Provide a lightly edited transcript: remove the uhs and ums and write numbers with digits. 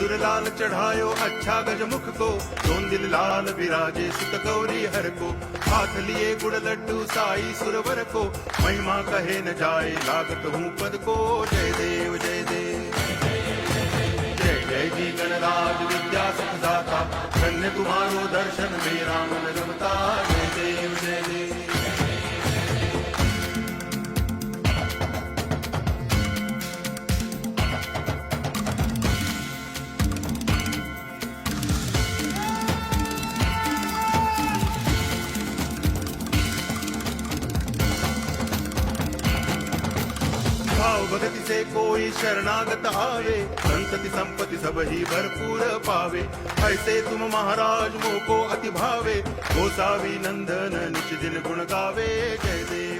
सुरलाल चढ़ायो अच्छा गजमुख को, दोन दिल लाल विराजे सुत गौरी हर को, हाथ लिए गुड़ लड्डू साई सुरवर को, महिमा कहे न जाए लागत हूँ पद को। जय देव जय देव जय जय जी गणराज विद्या सुख दाता, धन्य तुम्हारो दर्शन मेरा मन रमता। जय देव जय देव भाव भगति से कोई शरणागत आवे, संतति संपत्ति सब ही भरपूर पावे। ऐसे तुम महाराज मोको अति भावे, गोसावी नंदन निच दिन गुण गावे। जय देव